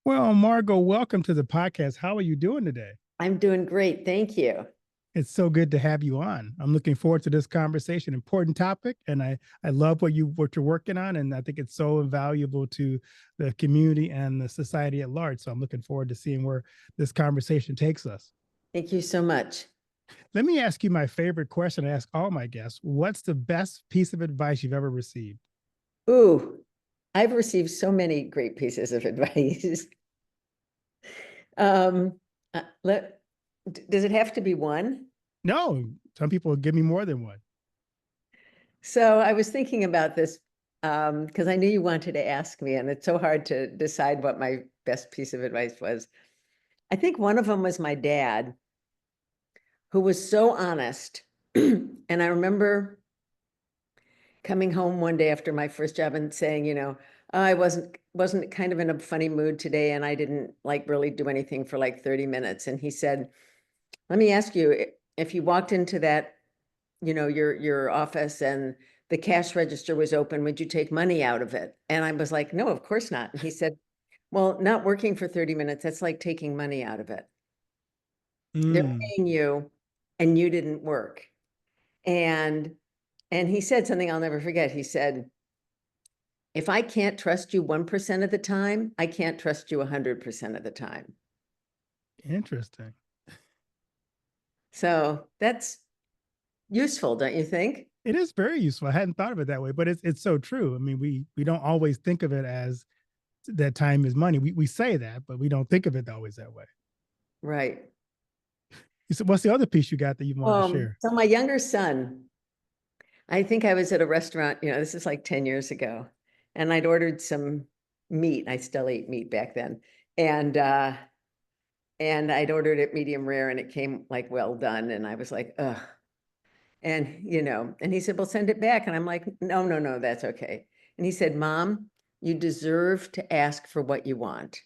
Well, Margot, welcome to the podcast. How are you doing today? I'm doing great. Thank you. It's so good to have you on. I'm looking forward to this conversation. Important topic, and I love what you're working on, and I think it's so invaluable to the community and the society at large. So I'm looking forward to seeing where this conversation takes us. Thank you so much. Let me ask you my favorite question. I ask all my guests: What's the best piece of advice you've ever received? Ooh, I've received so many great pieces of advice. Um, does it have to be one? No, some people give me more than one. So I was thinking about this because I knew you wanted to ask me, and it's so hard to decide what my best piece of advice was. I think one of them was my dad, who was so honest. And I remember coming home one day after my first job and saying, "Oh, I wasn't kind of in a funny mood today, and I didn't like really do anything for like 30 minutes." And he said, "Let me ask you, if you walked into that, your office and the cash register was open, would you take money out of it?" And I was like, "No, of course not." And he said, "Well, not working for 30 minutes, that's like taking money out of it. They're Mm, paying you and you didn't work." And he said something I'll never forget. He said, "If I can't trust you 1% of the time, I can't trust you 100% of the time." interesting. So that's useful, don't you think? It is very useful. I hadn't thought of it that way, but it's so true. I mean, we don't always think of it as that time is money. We say that, but we don't think of it always that way. Right. You said, what's the other piece you got that you want to share? So my younger son, I think I was at a restaurant, this is like 10 years ago, and I'd ordered some meat. I still ate meat back then. And I'd ordered it medium rare and it came like well done. And I was like, ugh. And and he said, "Well, send it back." And I'm like, "No, no, no, that's okay." And he said, "Mom, you deserve to ask for what you want."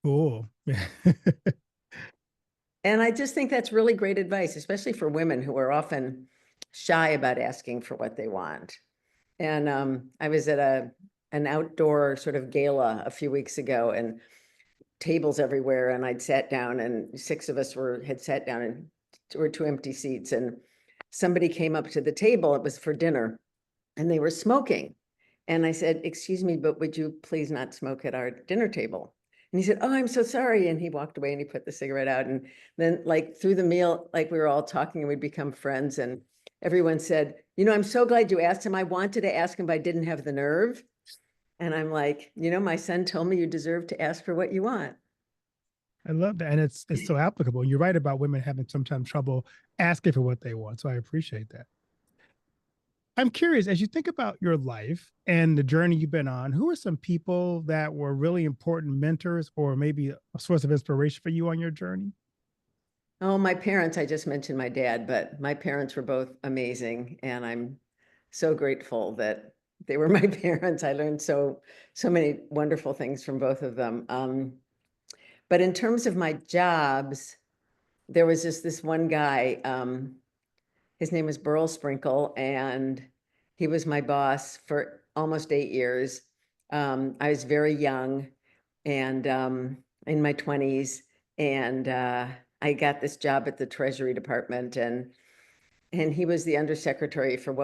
Cool. And I just think that's really great advice, especially for women who are often shy about asking for what they want. And I was at an outdoor sort of gala a few weeks ago, and tables everywhere, and I'd sat down, and six of us had sat down, and were two empty seats, and somebody came up to the table. It was for dinner, and they were smoking. And I said, "Excuse me, but would you please not smoke at our dinner table?" And he said, "Oh, I'm so sorry." And he walked away and he put the cigarette out. And then like through the meal, like we were all talking and we'd become friends. And everyone said, "I'm so glad you asked him. I wanted to ask him, but I didn't have the nerve." And I'm like, "My son told me you deserve to ask for what you want." I love that. And it's so applicable. You're right about women having sometimes trouble asking for what they want. So I appreciate that. I'm curious, as you think about your life and the journey you've been on, who are some people that were really important mentors or maybe a source of inspiration for you on your journey? Oh, my parents, I just mentioned my dad, but my parents were both amazing. And I'm so grateful that they were my parents. I learned so many wonderful things from both of them. But in terms of my jobs, there was just this one guy, his name was Burl Sprinkle, and he was my boss for almost 8 years. I was very young and in my 20s, and I got this job at the Treasury Department, and he was the undersecretary for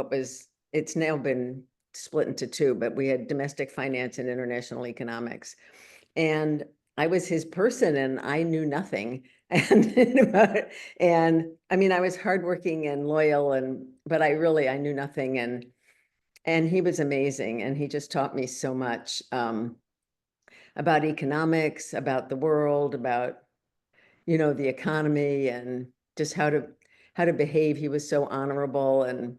it's now been split into two, but we had domestic finance and international economics. And I was his person and I knew nothing. And I mean, I was hardworking and loyal, but I knew nothing. And he was amazing. And he just taught me so much about economics, about the world, about, the economy, and just how to behave. He was so honorable, and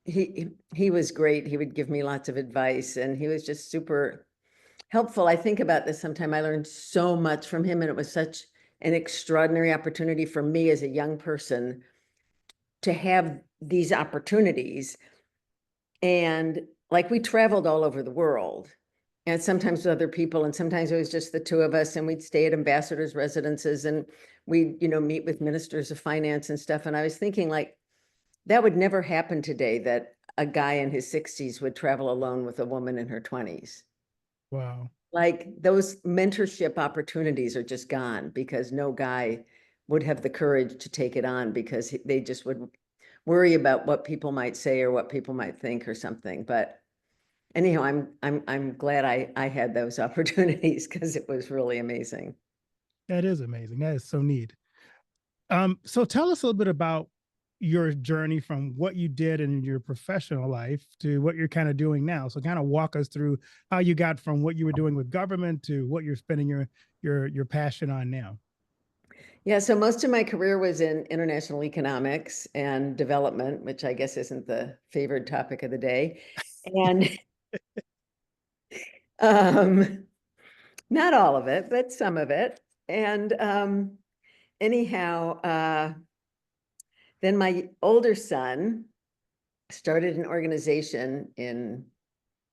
he was great. He would give me lots of advice, and he was just super helpful. I think about this sometime. I learned so much from him, and it was such an extraordinary opportunity for me as a young person to have these opportunities. And like we traveled all over the world, and sometimes with other people, and sometimes it was just the two of us, and we'd stay at ambassadors' residences, and we'd, meet with ministers of finance and stuff. And I was thinking, like, that would never happen today, that a guy in his 60s would travel alone with a woman in her 20s. Wow. Like those mentorship opportunities are just gone because no guy would have the courage to take it on because they just would worry about what people might say or what people might think or something. But anyhow, I'm glad I had those opportunities because it was really amazing. That is amazing. That is so neat. So tell us a little bit about your journey from what you did in your professional life to what you're kind of doing now. So kind of walk us through how you got from what you were doing with government to what you're spending your passion on now. Yeah, so most of my career was in international economics and development, which I guess isn't the favored topic of the day. And um, not all of it, but some of it. And anyhow, then my older son started an organization in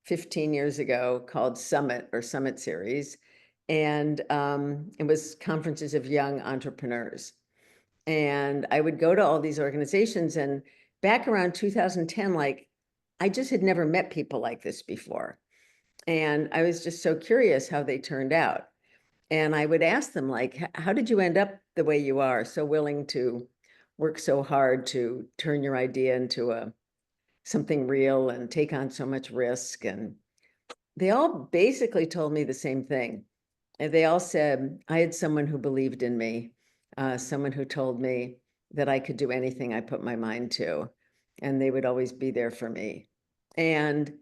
15 years ago called Summit or Summit Series. And it was conferences of young entrepreneurs. And I would go to all these organizations, and back around 2010, like I just had never met people like this before. And I was just so curious how they turned out. And I would ask them, like, how did you end up the way you are, so willing to work so hard to turn your idea into something real and take on so much risk? And they all basically told me the same thing. And they all said, I had someone who believed in me, someone who told me that I could do anything I put my mind to, and they would always be there for me. And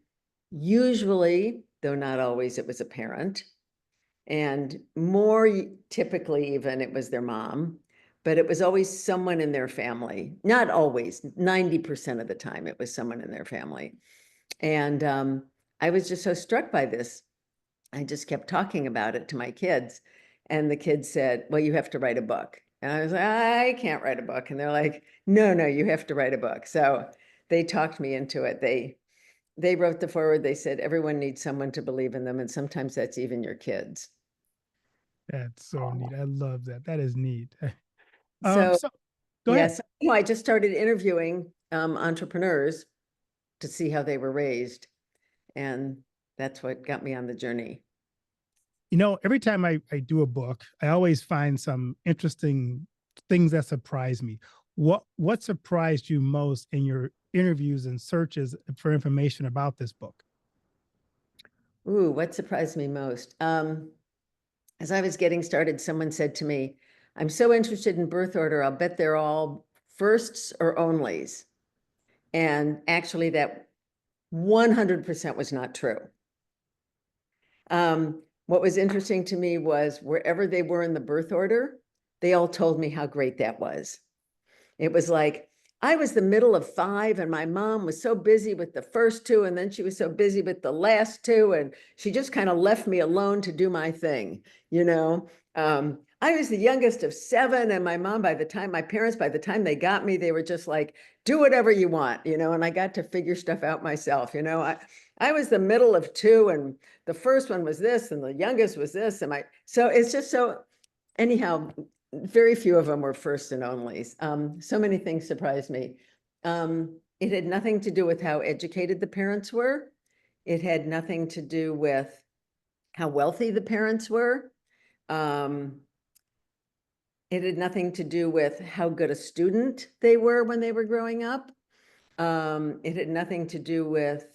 usually, though not always, it was a parent. And more typically, even it was their mom, but it was always someone in their family. Not always, 90% of the time, it was someone in their family. And I was just so struck by this. I just kept talking about it to my kids. And the kids said, well, you have to write a book. And I was like, I can't write a book. And they're like, no, no, you have to write a book. So they talked me into it. They wrote the foreword. They said, everyone needs someone to believe in them. And sometimes that's even your kids. That's so neat. I love that. That is neat. So So go ahead. yes, I just started interviewing entrepreneurs to see how they were raised. And that's what got me on the journey. Every time I do a book, I always find some interesting things that surprise me. What surprised you most in your interviews and searches for information about this book? Ooh, what surprised me most? As I was getting started, someone said to me, I'm so interested in birth order, I'll bet they're all firsts or onlys. And actually, that 100% was not true. What was interesting to me was wherever they were in the birth order, they all told me how great that was. It was like, I was the middle of five, and my mom was so busy with the first two, and then she was so busy with the last two, and she just kind of left me alone to do my thing, you know. I was the youngest of seven, and my parents, by the time they got me, they were just like, do whatever you want, and I got to figure stuff out myself, I was the middle of two, and the first one was this, and the youngest was this, so it's just so, anyhow, very few of them were first and onlys. So many things surprised me. It had nothing to do with how educated the parents were. It had nothing to do with how wealthy the parents were. Um, it had nothing to do with how good a student they were when they were growing up. It had nothing to do with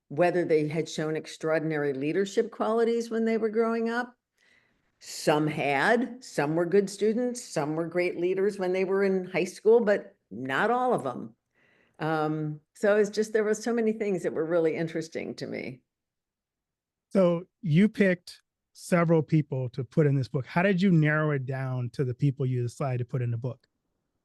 whether they had shown extraordinary leadership qualities when they were growing up. Some were good students, some were great leaders when they were in high school, but not all of them. So it's just, there were so many things that were really interesting to me. So you picked several people to put in this book. How did you narrow it down to the people you decided to put in the book?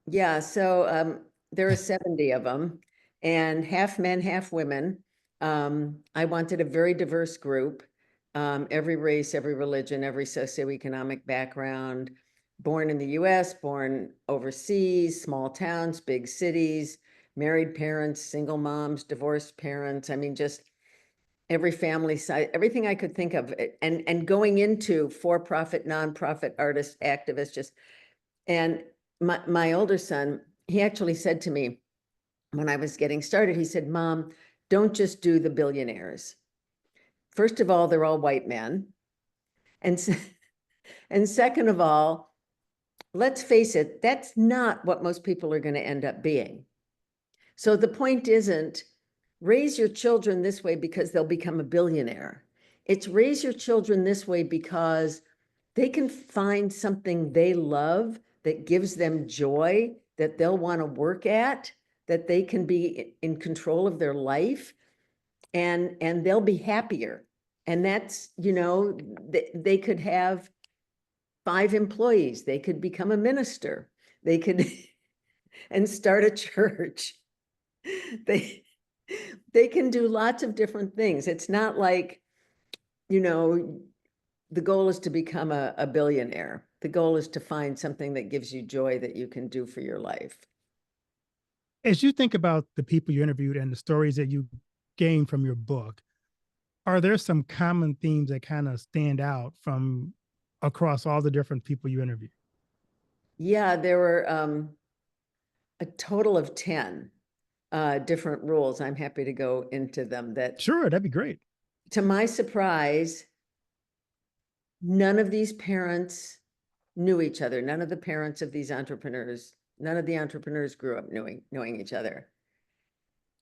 Yeah, so there are 70 of them, and half men, half women. I wanted a very diverse group, every race, every religion, every socioeconomic background, born in the US, born overseas, small towns, big cities, married parents, single moms, divorced parents. I mean, just every family size, everything I could think of. And going into for-profit, nonprofit, artists, activists, just, and my older son, he actually said to me when I was getting started, he said, Mom, don't just do the billionaires. first of all, they're all white men. And, and second of all, let's face it, that's not what most people are going to end up being. So the point isn't raise your children this way because they'll become a billionaire. It's raise your children this way because they can find something they love that gives them joy, that they'll want to work at, that they can be in control of their life, and they'll be happier. And that's, you know, they could have 5 employees, they could become a minister, they could and start a church. They can do lots of different things. It's not like, you know, the goal is to become a billionaire. The goal is to find something that gives you joy that you can do for your life. As you think about the people you interviewed and the stories that you gained from your book, are there some common themes that kind of stand out from across all the different people you interviewed? Yeah, there were a total of 10 different rules. I'm happy to go into them. That, Sure, that'd be great. to my surprise, none of these parents knew each other. None of the parents of these entrepreneurs, none of the entrepreneurs grew up knowing each other.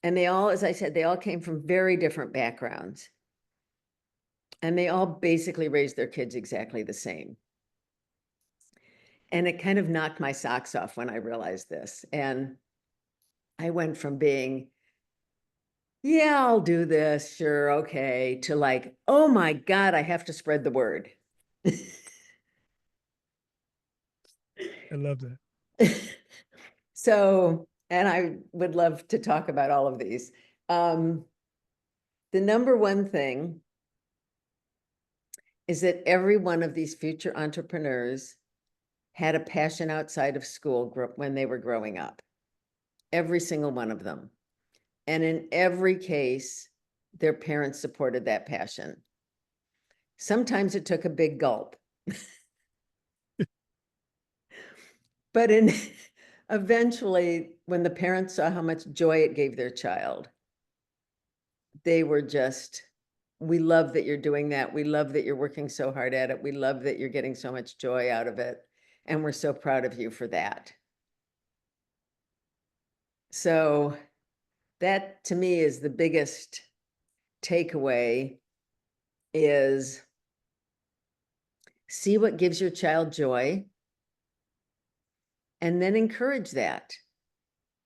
And they all, as I said, they all came from very different backgrounds. And they all basically raised their kids exactly the same. And it kind of knocked my socks off when I realized this. And I went from being, yeah, I'll do this, sure, okay, to like, oh my God, I have to spread the word. I love that. So, and I would love to talk about all of these. The number one thing is that every one of these future entrepreneurs had a passion outside of school when they were growing up. Every single one of them. And in every case, their parents supported that passion. Sometimes it took a big gulp. But eventually, when the parents saw how much joy it gave their child, they were just, we love that you're doing that. We love that you're working so hard at it. We love that you're getting so much joy out of it. And we're so proud of you for that. So that, to me, is the biggest takeaway, is see what gives your child joy and then encourage that.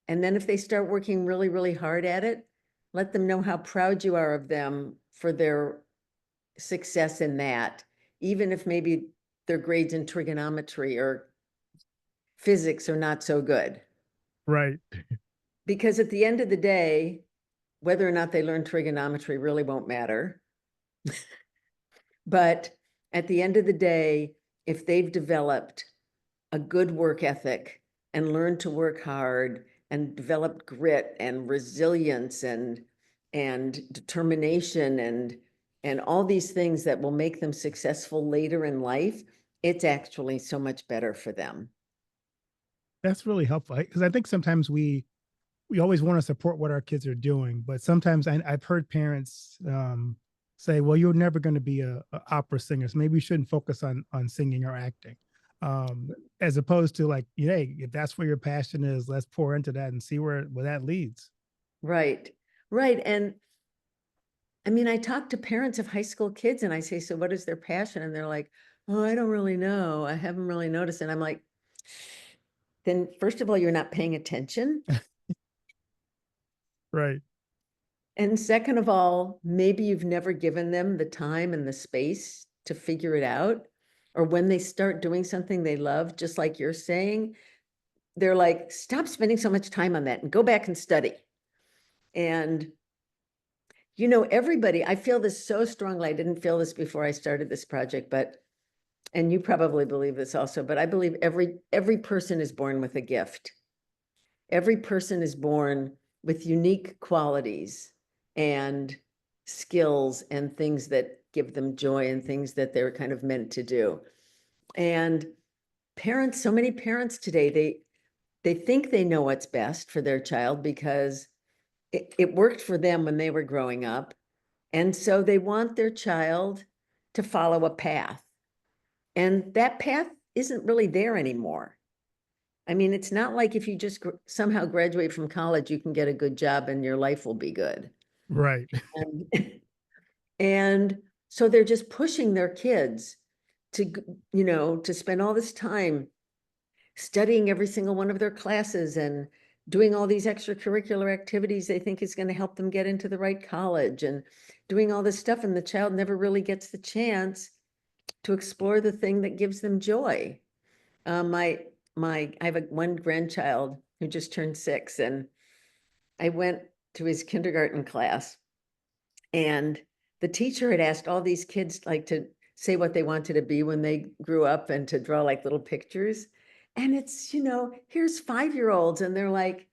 And then if they start working really, really hard at it, let them know how proud you are of them for their success in that, even if maybe their grades in trigonometry or physics are not so good. Right. Because at the end of the day, whether or not they learn trigonometry really won't matter. But at the end of the day, if they've developed a good work ethic and learned to work hard and developed grit and resilience and determination and all these things that will make them successful later in life, it's actually so much better for them. That's really helpful because I think sometimes we always want to support what our kids are doing, but sometimes I've heard parents say, "Well, you're never going to be a opera singer, so maybe you shouldn't focus on singing or acting," as opposed to like, "Hey, if that's where your passion is, let's pour into that and see where that leads." Right, right. And I mean, I talk to parents of high school kids and I say, so what is their passion? And they're like, oh, I don't really know. I haven't really noticed. And I'm like, then first of all, you're not paying attention. Right. And second of all, maybe you've never given them the time and the space to figure it out. Or when they start doing something they love, just like you're saying, they're like, stop spending so much time on that and go back and study. And, you know, everybody, I feel this so strongly. I didn't feel this before I started this project, but, and you probably believe this also, but I believe every person is born with a gift. Every person is born with unique qualities and skills and things that give them joy and things that they're kind of meant to do. And parents, so many parents today, they think they know what's best for their child because it worked for them when they were growing up. And so they want their child to follow a path. And that path isn't really there anymore. I mean, it's not like if you just somehow graduate from college, you can get a good job and your life will be good. Right. And, and so they're just pushing their kids to, to spend all this time studying every single one of their classes and doing all these extracurricular activities they think is going to help them get into the right college and doing all this stuff. And the child never really gets the chance to explore the thing that gives them joy. I have one grandchild who just turned 6, and I went to his kindergarten class, and the teacher had asked all these kids like to say what they wanted to be when they grew up and to draw like little pictures. And it's, here's 5-year-olds and they're like,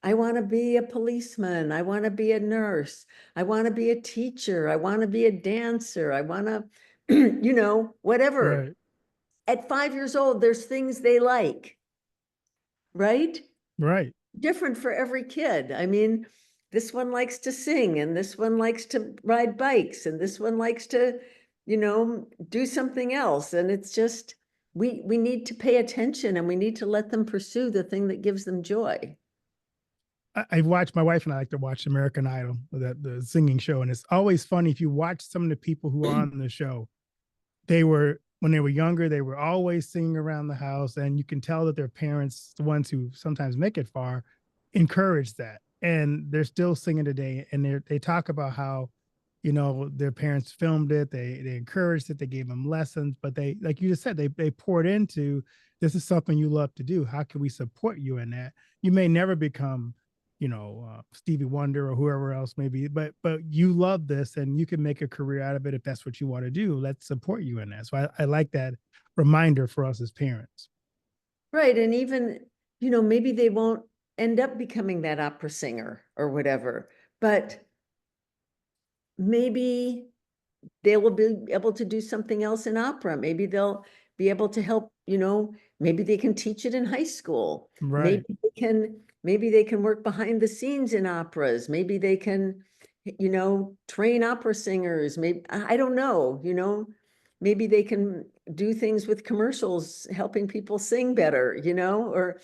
I want to be a policeman. I want to be a nurse. I want to be a teacher. I want to be a dancer. I want to, whatever. Right. At 5 years old, there's things they like, right? Right. Different for every kid. I mean, this one likes to sing and this one likes to ride bikes and this one likes to, do something else. And it's just, we need to pay attention and we need to let them pursue the thing that gives them joy. I watch, my wife and I like to watch American Idol, the singing show, and it's always funny if you watch some of the people who are on the show. They were, when they were younger, they were always singing around the house, and you can tell that their parents, the ones who sometimes make it far, encourage that, and they're still singing today. And they talk about how, their parents filmed it, they encouraged it, they gave them lessons, but they, like you just said, they poured into, this is something you love to do. How can we support you in that? You may never become, Stevie Wonder or whoever else maybe, but you love this and you can make a career out of it if that's what you want to do. Let's support you in that. So I like that reminder for us as parents. Right. And even, maybe they won't end up becoming that opera singer or whatever, but maybe they will be able to do something else in opera. Maybe they'll be able to help, maybe they can teach it in high school. Right. Maybe they can work behind the scenes in operas. Maybe they can, train opera singers. Maybe, I don't know, maybe they can do things with commercials, helping people sing better, or,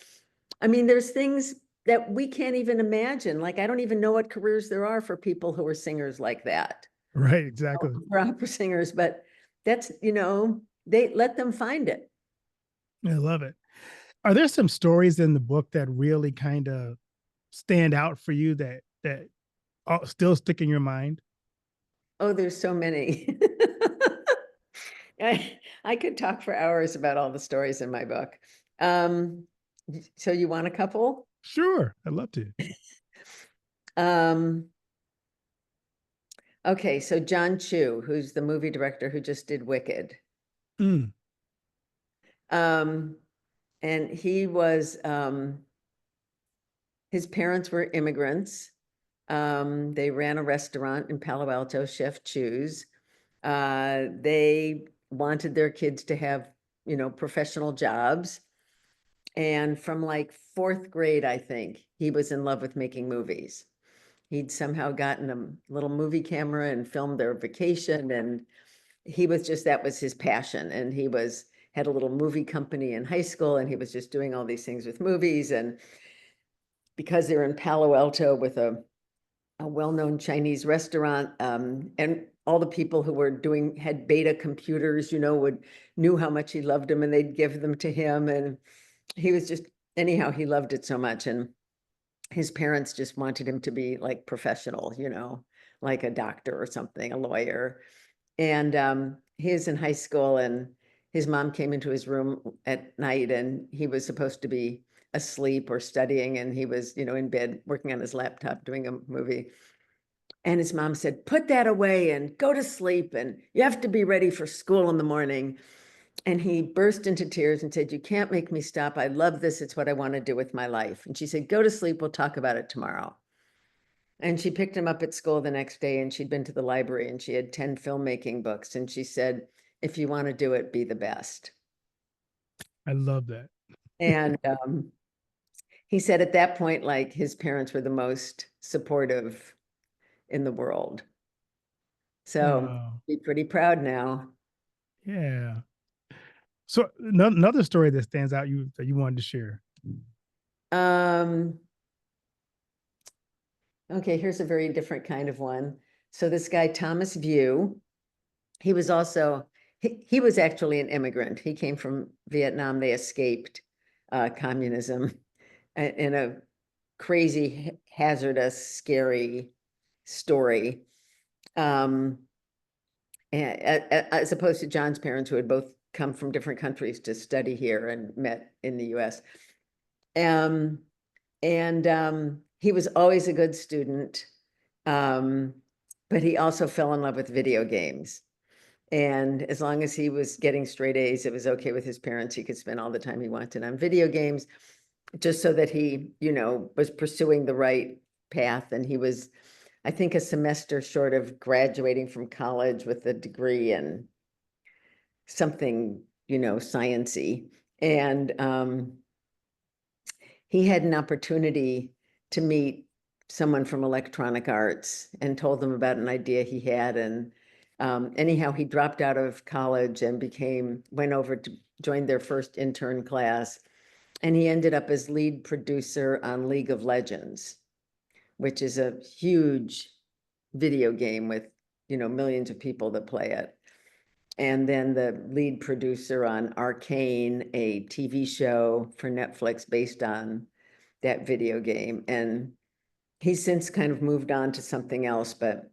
I mean, there's things that we can't even imagine. Like, I don't even know what careers there are for people who are singers like that, Right. Exactly. for opera singers, but that's, they let them find it. I love it. Are there some stories in the book that really kind of stand out for you that still stick in your mind? Oh, there's so many. I could talk for hours about all the stories in my book. Um, so you want a couple? Sure, I'd love to. Um, okay, so John Chu, who's the movie director who just did Wicked. Mm. And he was, his parents were immigrants. They ran a restaurant in Palo Alto, Chef Chu's. They wanted their kids to have, professional jobs. And from like 4th grade, I think, he was in love with making movies. He'd somehow gotten a little movie camera and filmed their vacation. And he was just, that was his passion. And he had a little movie company in high school, and he was just doing all these things with movies. And because they're in Palo Alto with a well-known Chinese restaurant, and all the people who were had Beta computers, knew how much he loved them, and they'd give them to him. And he was just, anyhow, he loved it so much. And his parents just wanted him to be like professional, like a doctor or something, a lawyer. And he was in high school, and his mom came into his room at night, and he was supposed to be asleep or studying, and he was, in bed working on his laptop doing a movie. And his mom said, put that away and go to sleep, and you have to be ready for school in the morning. And he burst into tears and said, you can't make me stop. I love this. It's what I want to do with my life. And she said, go to sleep. We'll talk about it tomorrow. And she picked him up at school the next day, and she'd been to the library, and she had 10 filmmaking books. And she said, if you want to do it, be the best. I love that. And he said at that point, like, his parents were the most supportive in the world. So Oh, be pretty proud now. yeah. So another story that stands out you that you wanted to share. Um, okay, here's a very different kind of one. So this guy, Thomas View, he was also, he was actually an immigrant. He came from Vietnam. They escaped communism in a crazy, hazardous, scary story. Um, as opposed to John's parents, who had both come from different countries to study here and met in the US. Um, and he was always a good student, but he also fell in love with video games. And as long as he was getting straight A's, it was okay with his parents. He could spend all the time he wanted on video games, just so that he, was pursuing the right path. And he was, I think, a semester short of graduating from college with a degree in something, sciency. And he had an opportunity to meet someone from electronic arts and told them about an idea he had. And anyhow, he dropped out of college and went over to join their first intern class. And he ended up as lead producer on League of Legends, which is a huge video game with, millions of people that play it. And then the lead producer on Arcane, a TV show for Netflix based on that video game. And he's since kind of moved on to something else, but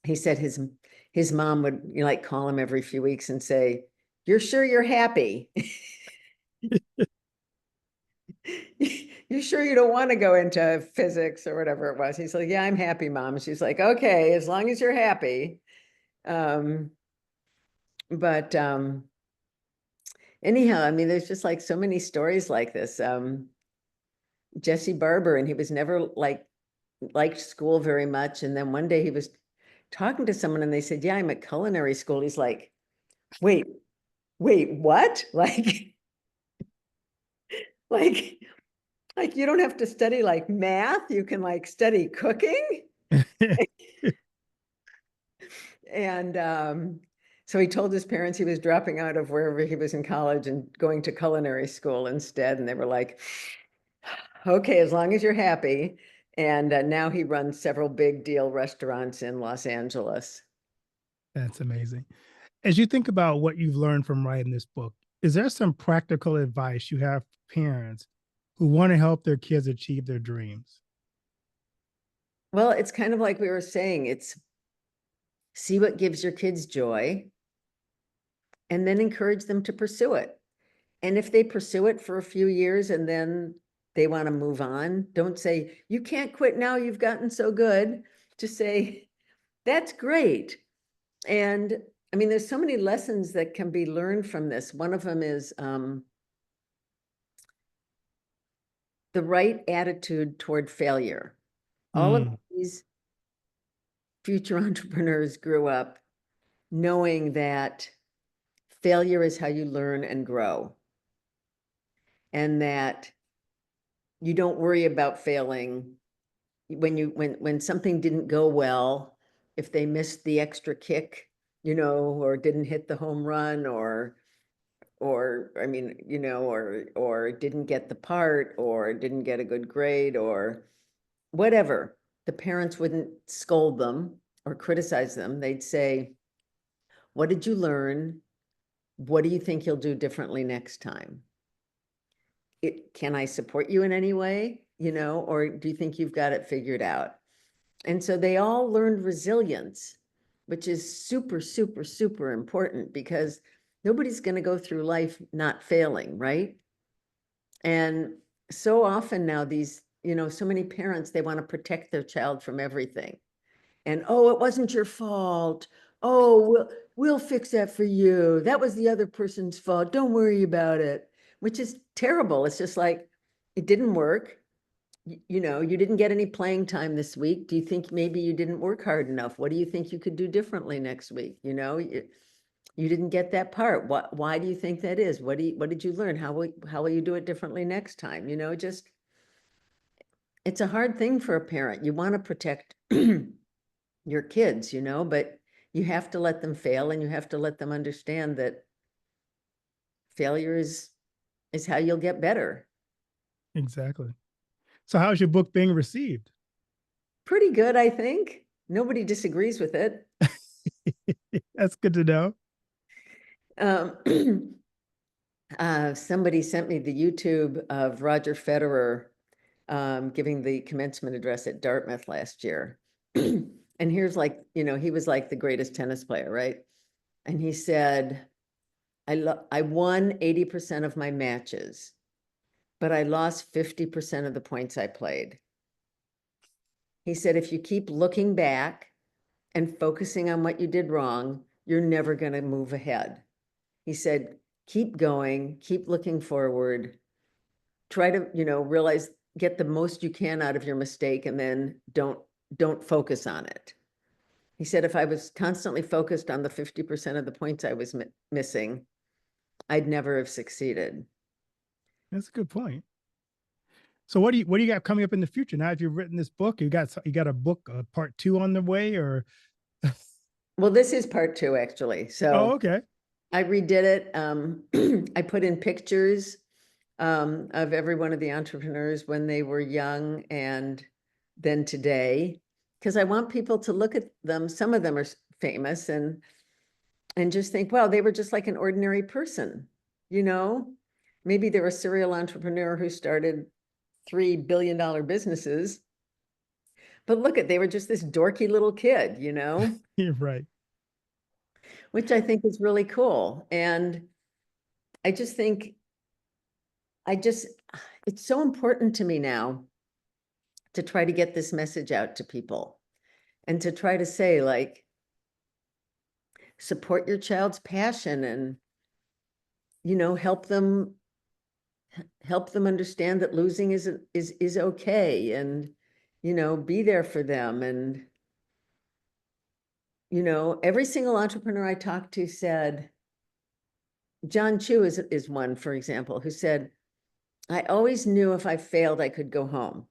he said his mom would like call him every few weeks and say, "You're sure you're happy? You sure you don't want to go into physics or whatever it was?" He's like, "Yeah, I'm happy, Mom." She's like, "Okay, as long as you're happy." Um, but anyhow, I mean, there's just like so many stories like this. Jesse Barber, and he was never liked school very much. And then one day he was talking to someone and they said, "Yeah, I'm at culinary school." He's like, wait, what? Like, like you don't have to study like math. You can like study cooking. And so he told his parents he was dropping out of wherever he was in college and going to culinary school instead. And they were like, "Okay, as long as you're happy." And now he runs several big deal restaurants in Los Angeles. That's amazing. As you think about what you've learned from writing this book, is there some practical advice you have for parents who want to help their kids achieve their dreams? Well, it's kind of like we were saying, it's see what gives your kids joy and then encourage them to pursue it. And if they pursue it for a few years and then they want to move on, don't say, "You can't quit now, you've gotten so good." Just say, "That's great." And I mean, there's so many lessons that can be learned from this. One of them is the right attitude toward failure. All of Mm, these future entrepreneurs grew up knowing that failure is how you learn and grow, and that you don't worry about failing when something didn't go well, if they missed the extra kick, or didn't hit the home run, or I mean, or didn't get the part, or didn't get a good grade, or whatever. The parents wouldn't scold them or criticize them. They'd say, "What did you learn? What do you think you'll do differently next time? Can I support you in any way? Or do you think you've got it figured out?" And so they all learned resilience, which is super, super, super important, because nobody's going to go through life not failing, right? And so often now so many parents, they want to protect their child from everything. And, "Oh, it wasn't your fault. Oh, we'll fix that for you. That was the other person's fault. Don't worry about it," which is terrible. It's just like, it didn't work. You didn't get any playing time this week. Do you think maybe you didn't work hard enough? What do you think you could do differently next week? You didn't get that part. Why do you think that is? What did you learn? How will you do it differently next time? Just, it's a hard thing for a parent. You want to protect your kids, but you have to let them fail, and you have to let them understand that failure is how you'll get better. Exactly. So how's your book being received? Pretty good, I think. Nobody disagrees with it. That's good to know. Um, somebody sent me the YouTube of Roger Federer giving the commencement address at Dartmouth last year. And here's like, he was like the greatest tennis player, right? And he said, I won 80% of my matches, but I lost 50% of the points I played. He said, if you keep looking back and focusing on what you did wrong, you're never going to move ahead. He said, keep going, keep looking forward, try to, realize, get the most you can out of your mistake, and then don't focus on it. He said, if I was constantly focused on the 50% of the points I was missing, I'd never have succeeded. That's a good point. So what do you got coming up in the future? Now, if you've written this book, you got a book, part two on the way, or Well, this is part two, actually. oh, So okay. I redid it. I put in pictures of every one of the entrepreneurs when they were young and then today, because I want people to look at them. Some of them are famous, and just think, wow, they were just like an ordinary person, you know? Maybe they're a serial entrepreneur who started $3 billion businesses, but look at, they were just this dorky little kid, You're right. which I think is really cool. And I just think, it's so important to me now to try to get this message out to people and to try to say, like, support your child's passion and, help them understand that losing is okay, and, be there for them. And, every single entrepreneur I talked to said, John Chu is one, for example, who said, I always knew if I failed, I could go home.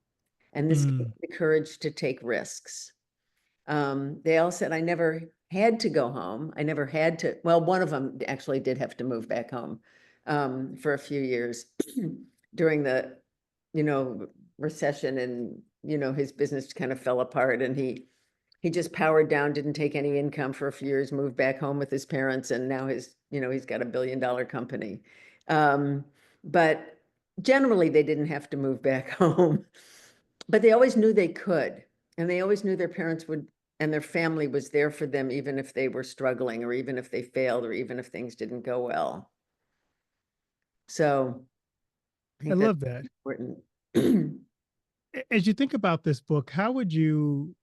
And this gave me the courage to take risks. They all said, I never had to go home. I never had to, well, one of them actually did have to move back home for a few years during the, recession, and, his business kind of fell apart, and he just powered down, didn't take any income for a few years, moved back home with his parents, and now he's got $1 billion company. But generally they didn't have to move back home, but they always knew they could. And they always knew their parents would, and their family was there for them, even if they were struggling, or even if they failed, or even if things didn't go well. So I I think that's love that. important. As you think about this book, how would you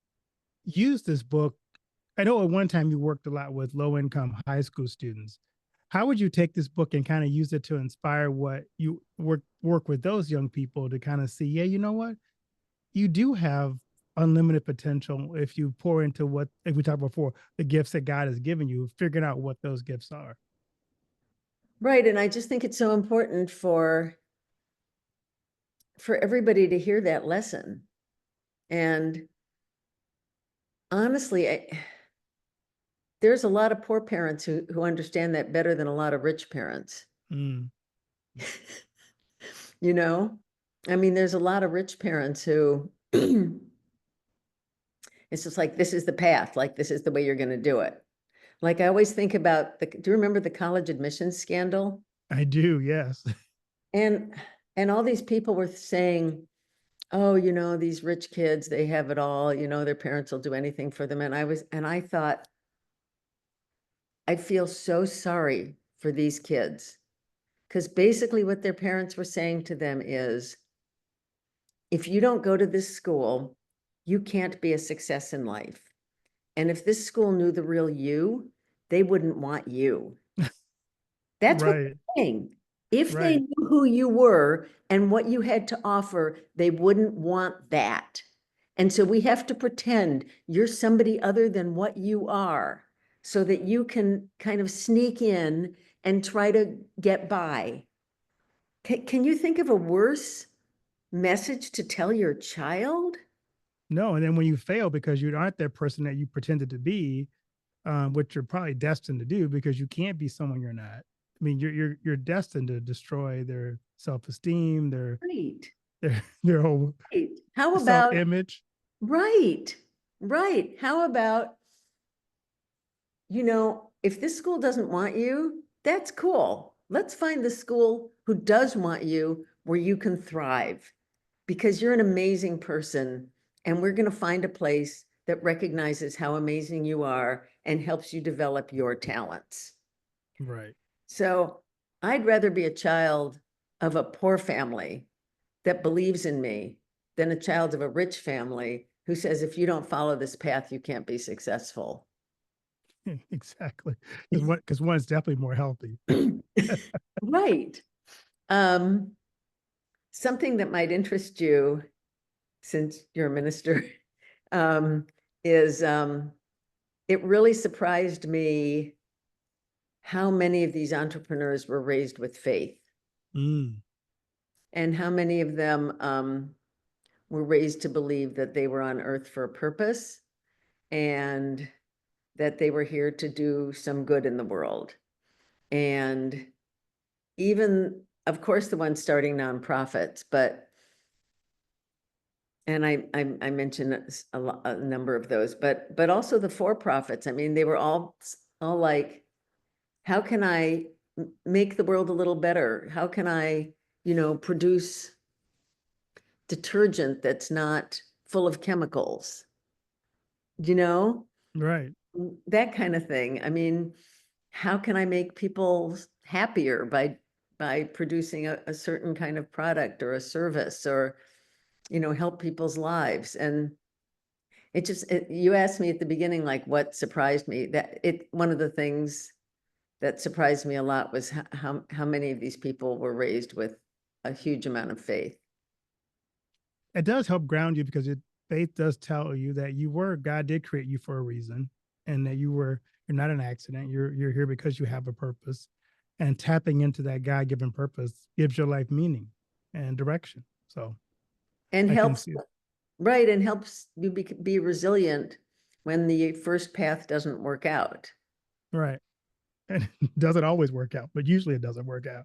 use this book? I know at one time you worked a lot with low income high school students. How would you take this book and kind of use it to inspire what you work with those young people to kind of see, yeah, you know what? You do have unlimited potential if you pour into what, if we talked before, the gifts that God has given you, figuring out what those gifts are. Right. And I just think it's so important for everybody to hear that lesson. And honestly, there's a lot of poor parents who understand that better than a lot of rich parents. Mm. I mean, there's a lot of rich parents who it's just like, this is the path, like, this is the way you're going to do it. Like, I always think about do you remember the college admissions scandal? I do, yes. And all these people were saying, oh, these rich kids, they have it all, their parents will do anything for them. And I thought, I feel so sorry for these kids, because basically what their parents were saying to them is, if you don't go to this school, you can't be a success in life. And if this school knew the real you, they wouldn't want you. That's what Right, they're saying. If they right. knew who you were and what you had to offer, they wouldn't want that. And so we have to pretend you're somebody other than what you are, so that you can kind of sneak in and try to get by. Can you think of a worse message to tell your child? No, and then when you fail because you aren't that person that you pretended to be, which you're probably destined to do because you can't be someone you're not. I mean, you're destined to destroy their self-esteem, Right. their whole Right. How about, self-image. right, right. How about, if this school doesn't want you, that's cool. Let's find the school who does want you where you can thrive because you're an amazing person. And we're going to find a place that recognizes how amazing you are and helps you develop your talents. Right. So I'd rather be a child of a poor family that believes in me than a child of a rich family who says, if you don't follow this path, you can't be successful. Exactly. Because one's definitely more healthy. Right. Um, Something that might interest you, since you're a minister, um, is it really surprised me how many of these entrepreneurs were raised with faith Mm, and how many of them were raised to believe that they were on earth for a purpose and that they were here to do some good in the world. And even, of course, the ones starting nonprofits, and I mentioned a number of those, but also the for-profits. I mean, they were all like, how can I make the world a little better? How can I, produce detergent that's not full of chemicals? You know, right. that kind of thing. I mean, how can I make people happier by producing a certain kind of product or a service or, help people's lives? And you asked me at the beginning, like what surprised me, one of the things that surprised me a lot was how many of these people were raised with a huge amount of faith. It does help ground you because faith does tell you that God did create you for a reason, and that you're not an accident. You're here because you have a purpose, and tapping into that God given purpose gives your life meaning and direction. So And I can helps, see it. right, and helps you be resilient when the first path doesn't work out. Right. And it doesn't always work out, but usually it doesn't work out.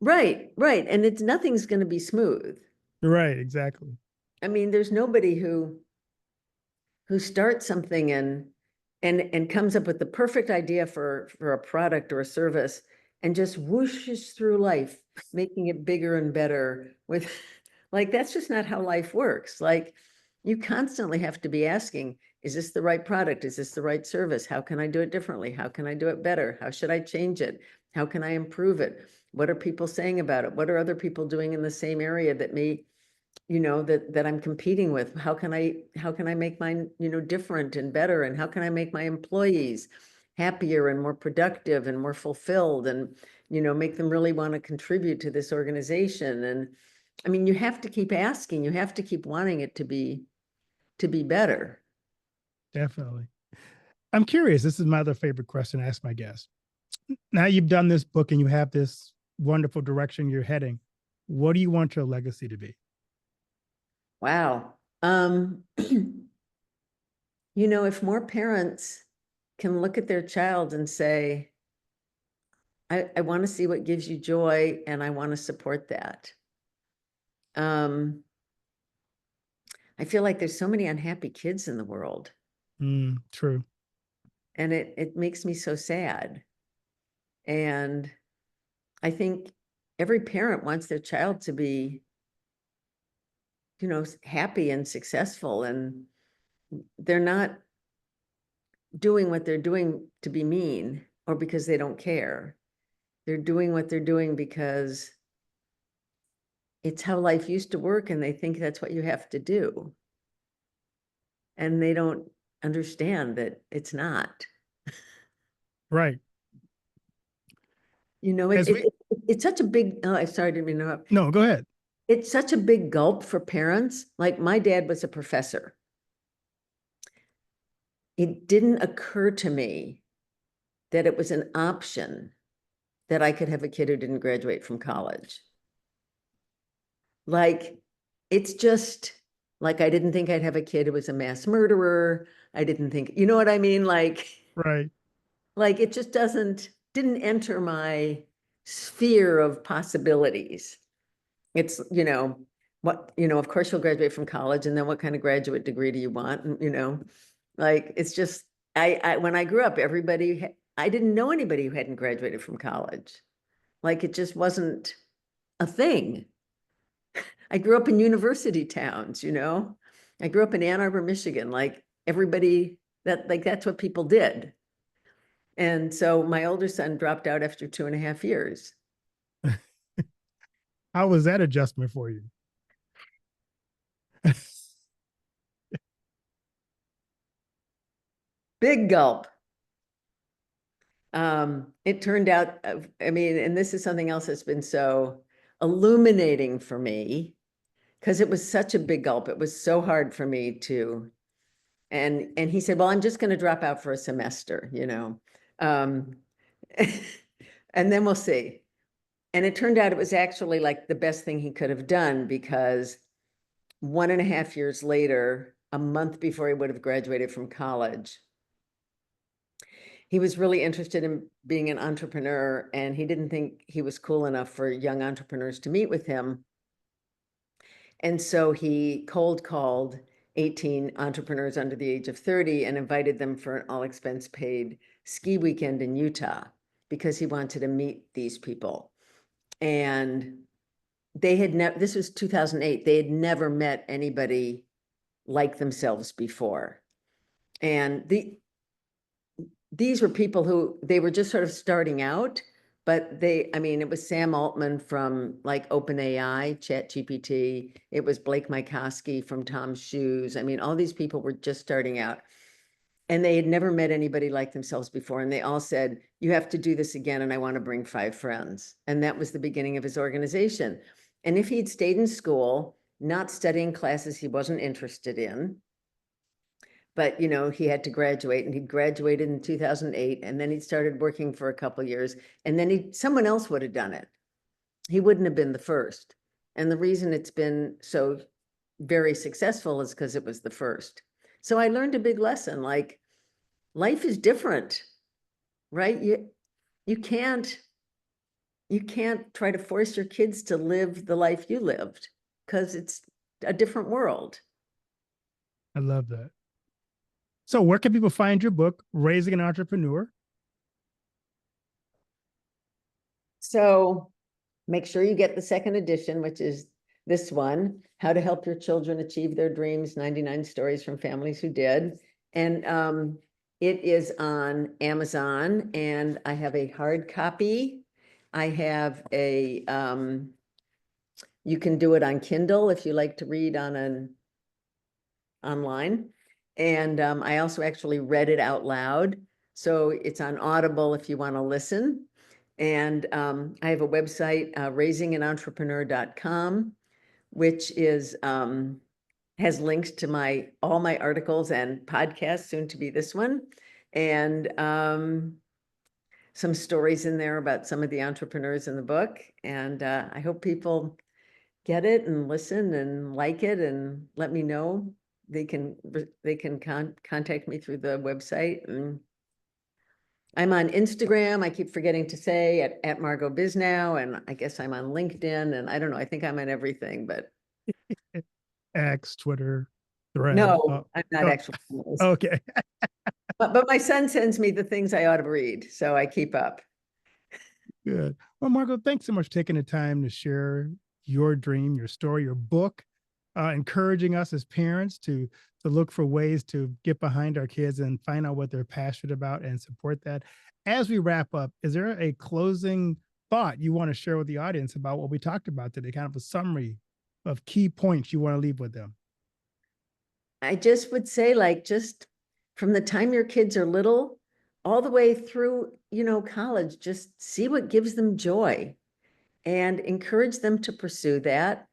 Right, right. And nothing's going to be smooth. Right, exactly. I mean, there's nobody who starts something and comes up with the perfect idea for a product or a service and just whooshes through life, making it bigger and better with like, that's just not how life works. Like, you constantly have to be asking, is this the right product? Is this the right service? How can I do it differently? How can I do it better? How should I change it? How can I improve it? What are people saying about it? What are other people doing in the same area that that I'm competing with? How can I make mine, different and better? And how can I make my employees happier and more productive and more fulfilled and, make them really want to contribute to this organization? And I mean, you have to keep asking, you have to keep wanting it to be better. Definitely. I'm curious. This is my other favorite question to ask my guests. Now you've done this book and you have this wonderful direction you're heading. What do you want your legacy to be? Wow. If more parents can look at their child and say, I want to see what gives you joy and I want to support that. I feel like there's so many unhappy kids in the world, True. and it makes me so sad. And I think every parent wants their child to be, happy and successful, and they're not doing what they're doing to be mean or because they don't care. They're doing what they're doing because it's how life used to work and they think that's what you have to do. And they don't understand that it's not. Right. As we It's such a big, oh, I'm sorry, I didn't mean to interrupt. No, go ahead. It's such a big gulp for parents. Like, my dad was a professor. It didn't occur to me that it was an option that I could have a kid who didn't graduate from college. Like, it's just like, I didn't think I'd have a kid who was a mass murderer. I didn't think, you know what I mean? Like, Right. Like it just didn't enter my sphere of possibilities. It's, of course you'll graduate from college, and then what kind of graduate degree do you want? And, like, it's just, when I grew up, I didn't know anybody who hadn't graduated from college. Like, it just wasn't a thing. I grew up in university towns, I grew up in Ann Arbor, Michigan, like everybody that's what people did. And so my older son dropped out after 2.5 years. How was that adjustment for you? Big gulp. It turned out, and this is something else that's been so illuminating for me, because it was such a big gulp. It was so hard for me to, and he said, well, I'm just going to drop out for a semester, and then we'll see. And it turned out it was actually like the best thing he could have done, because 1.5 years later, a month before he would have graduated from college, he was really interested in being an entrepreneur, and he didn't think he was cool enough for young entrepreneurs to meet with him. And so he cold called 18 entrepreneurs under the age of 30 and invited them for an all expense paid ski weekend in Utah, because he wanted to meet these people. And they had never, this was 2008, they had never met anybody like themselves before. And these were people who, they were just sort of starting out, but it was Sam Altman from like OpenAI, ChatGPT. It was Blake Mycoskie from Tom's Shoes. All these people were just starting out, and they had never met anybody like themselves before. And they all said, you have to do this again, and I want to bring 5 friends. And that was the beginning of his organization. And if he'd stayed in school, not studying classes he wasn't interested in, but he had to graduate, and he graduated in 2008, and then he started working for a couple of years, and then someone else would have done it. He wouldn't have been the first. And the reason it's been so very successful is because it was the first. So I learned a big lesson, like life is different, right? You can't try to force your kids to live the life you lived, because it's a different world. I love that. So where can people find your book, Raising an Entrepreneur? So make sure you get the second edition, which is this one, How to Help Your Children Achieve Their Dreams, 99 Stories from Families Who Did. And it is on Amazon, and I have a hard copy. I have you can do it on Kindle if you like to read online. And I also actually read it out loud. So it's on Audible if you want to listen. And I have a website, raisinganentrepreneur.com, which is has links to all my articles and podcasts, soon to be this one, and some stories in there about some of the entrepreneurs in the book. And I hope people get it and listen and like it, and let me know. They can contact me through the website. And I'm on Instagram, I keep forgetting to say, at Margot Bisnow, and I guess I'm on LinkedIn, and I don't know, I think I'm on everything, but X, Twitter, Thread. no, I'm not actually on those. Okay. But my son sends me the things I ought to read, so I keep up. Good. Well, Margot, thanks so much for taking the time to share your dream, your story, your book, encouraging us as parents to look for ways to get behind our kids and find out what they're passionate about and support that. As we wrap up, is there a closing thought you want to share with the audience about what we talked about today? Kind of a summary of key points you want to leave with them. I just would say, like, just from the time your kids are little all the way through, college, just see what gives them joy and encourage them to pursue that,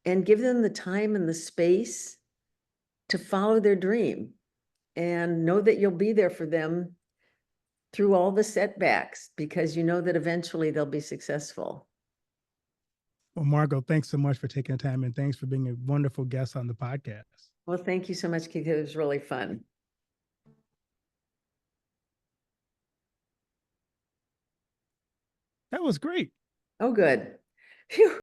and give them the time and the space to follow their dream, and know that you'll be there for them through all the setbacks, because you know that eventually they'll be successful. Well, Margot, thanks so much for taking the time, and thanks for being a wonderful guest on the podcast. Well, thank you so much, Keith. It was really fun. That was great. Oh, good. Phew.